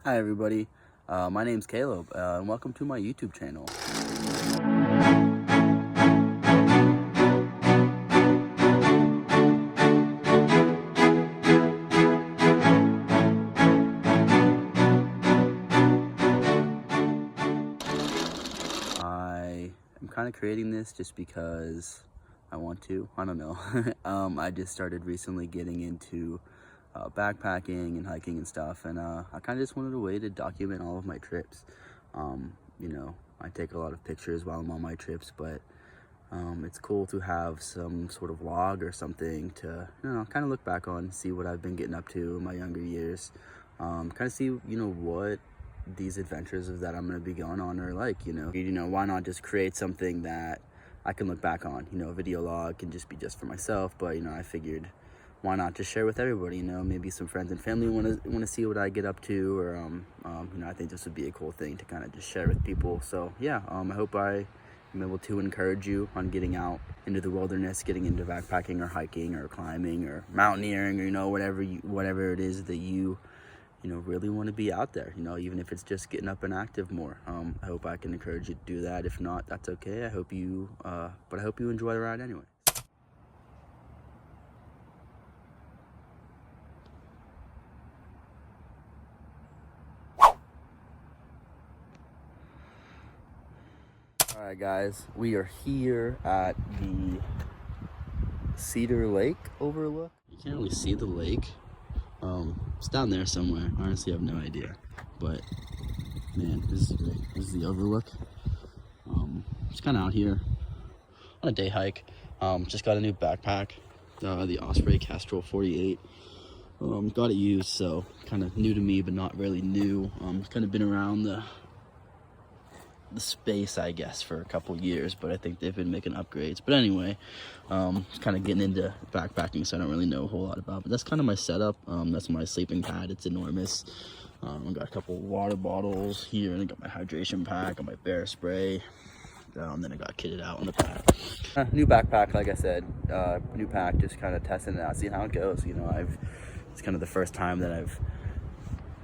Hi everybody, my name's Caleb, and welcome to my YouTube channel. I am kind of creating this just because I want to. I don't know. I just started recently getting into backpacking and hiking and stuff, and I kind of just wanted a way to document all of my trips. You know, I take a lot of pictures while I'm on my trips, but it's cool to have some sort of log or something to, you know, kind of look back on, see what I've been getting up to in my younger years, kind of see, you know, what these adventures that I'm going to be going on are like. You know, why not just create something that I can look back on? You know, a video log can just be just for myself, but, you know, I figured, why not just share with everybody? You know, maybe some friends and family want to see what I get up to, or you know, I think this would be a cool thing to kind of just share with people. So yeah, I hope I am able to encourage you on getting out into the wilderness, getting into backpacking or hiking or climbing or mountaineering, or, you know, whatever it is that you know, really want to be out there. You know, even if it's just getting up and active more. I hope I can encourage you to do that. If not, that's okay. I hope you enjoy the ride anyway. Alright guys, we are here at the Cedar Lake overlook. You can't really see the lake. It's down there somewhere. Honestly, I have no idea. But man, this is great. This is the overlook. Just kind of out here on a day hike. Just got a new backpack, the Osprey Castrol 48. Got it used, so kind of new to me, but not really new. Kind of been around the space, I guess, for a couple years, but I think they've been making upgrades. But anyway, just kind of getting into backpacking, so I don't really know a whole lot about it. But that's kind of my setup. That's my sleeping pad. It's enormous. I got a couple water bottles here, and I got my hydration pack, got my bear spray. Then I got kitted out on the pack. New backpack, like I said, new pack, just kind of testing it out, seeing how it goes. You know, it's kind of the first time that I've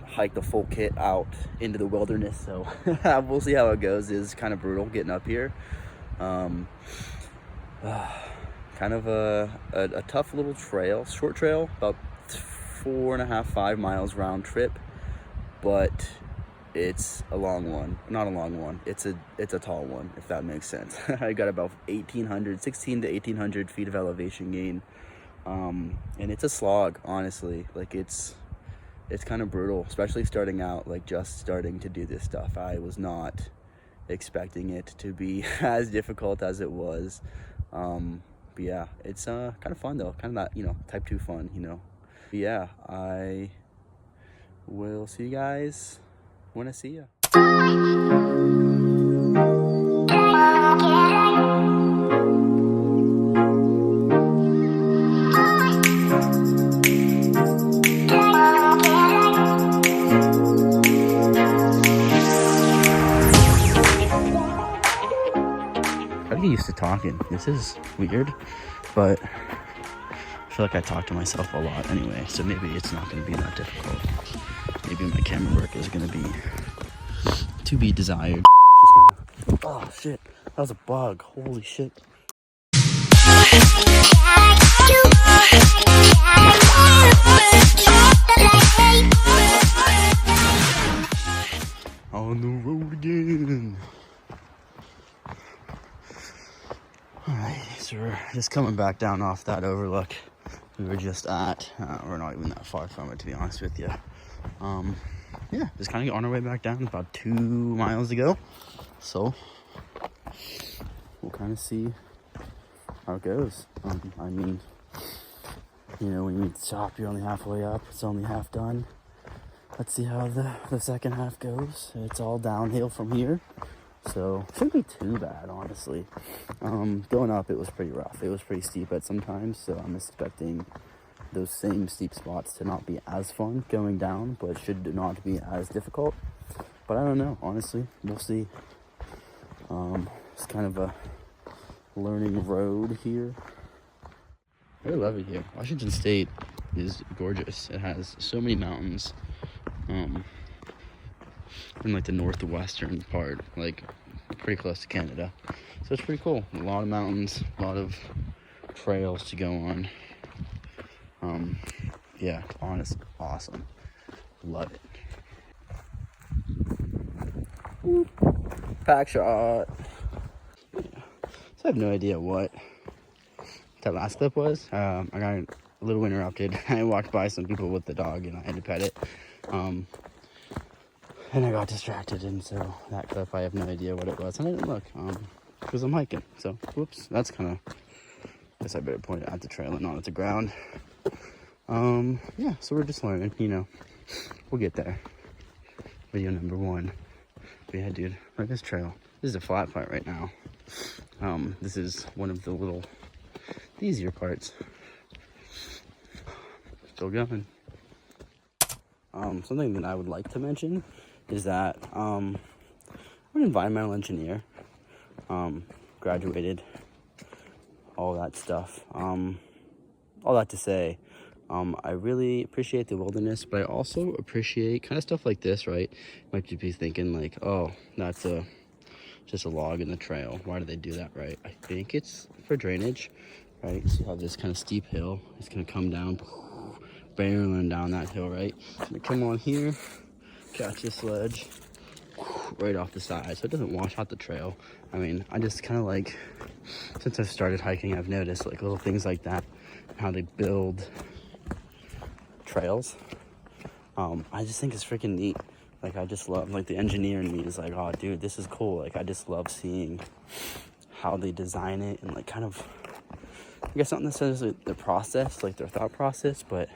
hike the full kit out into the wilderness, so we'll see how it goes. It's kind of brutal getting up here. Kind of a tough little trail, short trail, about 4.5-5 miles round trip, but it's a long one. Not a long one, it's a tall one, if that makes sense. I got about 16 to 1800 feet of elevation gain, and it's a slog, honestly. Like, it's kind of brutal, especially starting out, like just starting to do this stuff. I was not expecting it to be as difficult as it was. But yeah, it's kind of fun though, kind of that, you know, type 2 fun, you know. But yeah, I will see you guys when I see you. I get used to talking. This is weird, but I feel like I talk to myself a lot anyway, so maybe it's not going to be that difficult. Maybe my camera work is going to be to be desired. Oh shit, that was a bug. Holy shit. On the road again. Alright, so we're just coming back down off that overlook we were just at. We're not even that far from it, to be honest with you. Yeah, just kind of on our way back down, about 2 miles to go. So we'll kind of see how it goes. I mean, you know, when you stop, you're only halfway up. It's only half done. Let's see how the second half goes. It's all downhill from here, so shouldn't be too bad, honestly. Going up, it was pretty rough. It was pretty steep at some times, so I'm expecting those same steep spots to not be as fun going down, but should not be as difficult. But I don't know, honestly. We'll see. It's kind of a learning road here. I really love it here. Washington State is gorgeous. It has so many mountains. in like the northwestern part, like pretty close to Canada. So it's pretty cool. A lot of mountains, a lot of trails to go on. Yeah, honestly, awesome. Love it. Woo. Pack shot. Yeah. So I have no idea what that last clip was. I got a little interrupted. I walked by some people with the dog and I had to pet it. And I got distracted, and so that clip, I have no idea what it was. And I didn't look, because I'm hiking. So, whoops, that's kind of, I guess I better point it at the trail and not at the ground. Yeah, so we're just learning, you know, we'll get there. Video number 1. But yeah, dude, look at this trail. This is a flat part right now. This is one of the little, the easier parts. Still going. Something that I would like to mention is that I'm an environmental engineer. Graduated, all that stuff. All that to say, I really appreciate the wilderness, but I also appreciate kind of stuff like this, right? You might just be thinking like, oh, that's just a log in the trail. Why do they do that, right? I think it's for drainage, right? So you have this kind of steep hill. It's gonna come down, barreling down that hill, right? It's gonna come on here, catch this ledge right off the side, so it doesn't wash out the trail. I mean, I just kind of like, since I've started hiking, I've noticed like little things like that, how they build trails. I just think it's freaking neat. Like, I just love, like, the engineer in me is like, oh dude, this is cool. Like, I just love seeing how they design it, and like kind of, I guess not necessarily the process, like their thought process, but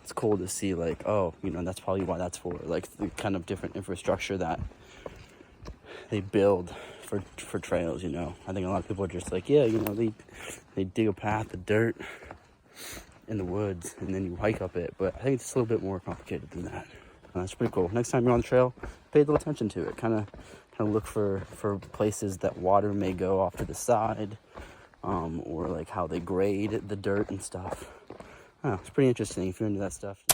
it's cool to see like, oh, you know, that's probably why that's for, like the kind of different infrastructure that they build for trails, you know. I think a lot of people are just like, yeah, you know, they dig a path of dirt in the woods and then you hike up it, but I think it's a little bit more complicated than that. It's pretty cool. Next time you're on the trail, pay a little attention to it. Kind of look for places that water may go off to the side, or like how they grade the dirt and stuff. It's pretty interesting if you're into that stuff.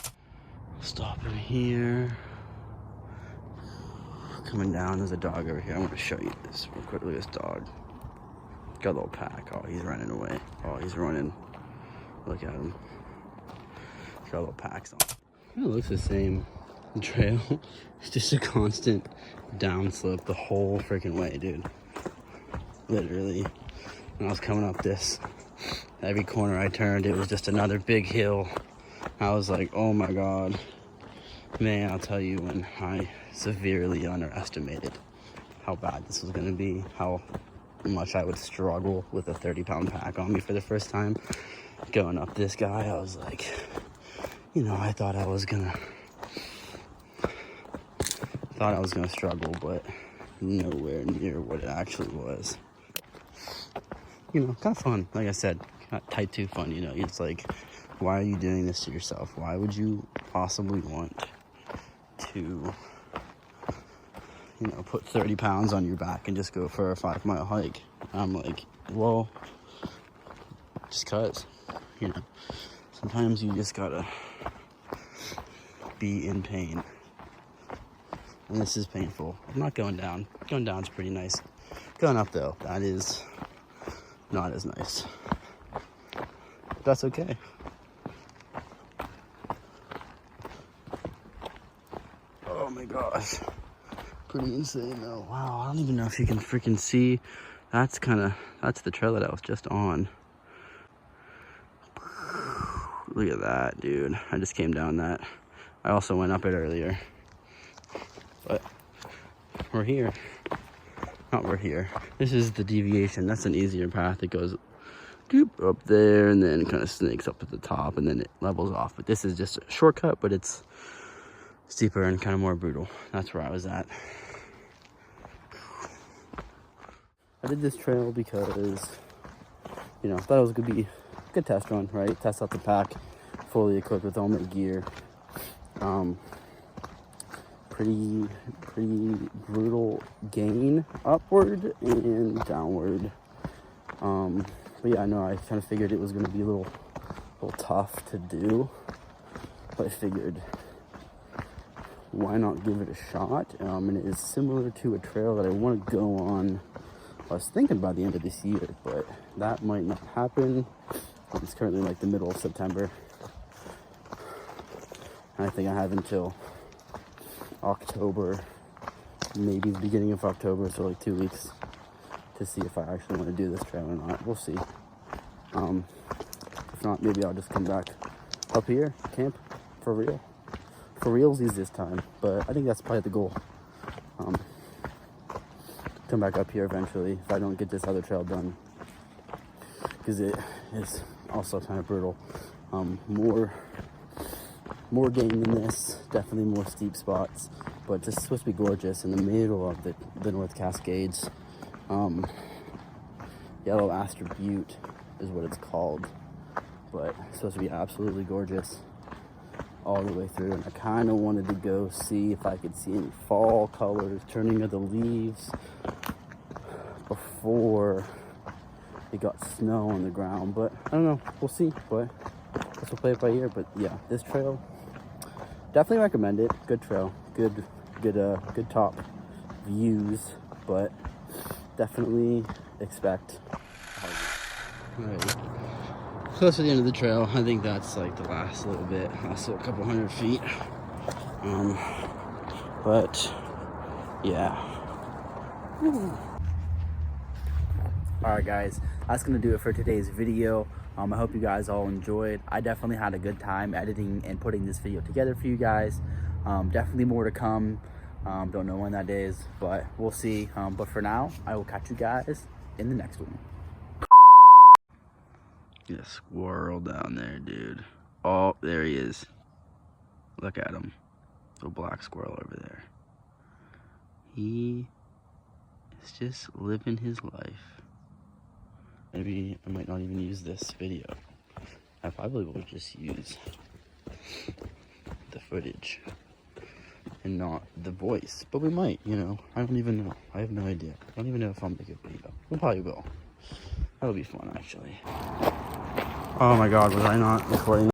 Stop in here. Coming down, there's a dog over here. I want to show you this real quick. Look at this dog. Got a little pack. Oh, he's running away. Oh, he's running. Look at him. He's got little packs on. It looks the same. The trail. It's just a constant downslope the whole freaking way, dude. Literally. When I was coming up this, every corner I turned, it was just another big hill. I was like, oh my god. Man, I'll tell you when I severely underestimated how bad this was going to be, how much I would struggle with a 30-pound pack on me for the first time. Going up this guy, I was like, you know, I thought I was gonna struggle, but nowhere near what it actually was. You know, kind of fun. Like I said, not type 2 fun, you know. It's like, why are you doing this to yourself? Why would you possibly want to, you know, put 30 pounds on your back and just go for a 5-mile hike? I'm like, well, just cause, you know, sometimes you just gotta be in pain. And this is painful. I'm not going down. Going down's pretty nice. Going up though, that is not as nice. But that's okay. Oh my gosh. Pretty insane though. Wow, I don't even know if you can freaking see. That's the trail that I was just on. Look at that, dude. I just came down that. I also went up it earlier. But we're here. Not we're here. This is the deviation. That's an easier path. It goes up there and then kind of snakes up at the top and then it levels off. But this is just a shortcut, but it's steeper and kind of more brutal. That's where I was at. I did this trail because, you know, I thought it was going to be a good test run, right? Test out the pack, fully equipped with all my gear. Pretty brutal gain upward and downward. But yeah, I know I kind of figured it was going to be a little tough to do, but I figured why not give it a shot? And it is similar to a trail that I want to go on. I was thinking by the end of this year, but that might not happen. It's currently like the middle of September. And I think I have until October, maybe the beginning of October, so like 2 weeks, to see if I actually want to do this trail or not. We'll see. If not, maybe I'll just come back up here, camp for real. For realsies this time, but I think that's probably the goal. Come back up here eventually if I don't get this other trail done, because it is also kind of brutal. More game than this, definitely more steep spots, but it's supposed to be gorgeous in the middle of the North Cascades. Yellow Aster Butte is what it's called, but it's supposed to be absolutely gorgeous all the way through. And I kind of wanted to go see if I could see any fall colors, turning of the leaves before it got snow on the ground, but I don't know, we'll see. But guess we'll play it by ear. But yeah, this trail, definitely recommend it. Good trail, good top views, but definitely expect. Alright, close to the end of the trail. I think that's like the last little bit, also a couple hundred feet. But yeah. Alright guys, that's gonna do it for today's video. I hope you guys all enjoyed. I definitely had a good time editing and putting this video together for you guys. Definitely more to come. Don't know when that is, but we'll see. But for now, I will catch you guys in the next one. Yeah, squirrel down there, dude. Oh, there he is. Look at him. The black squirrel over there. He is just living his life. Maybe I might not even use this video. I probably will just use the footage and not the voice. But we might, you know. I don't even know. I have no idea. I don't even know if I'll make a video. We probably will. That'll be fun, actually. Oh my god, was I not recording?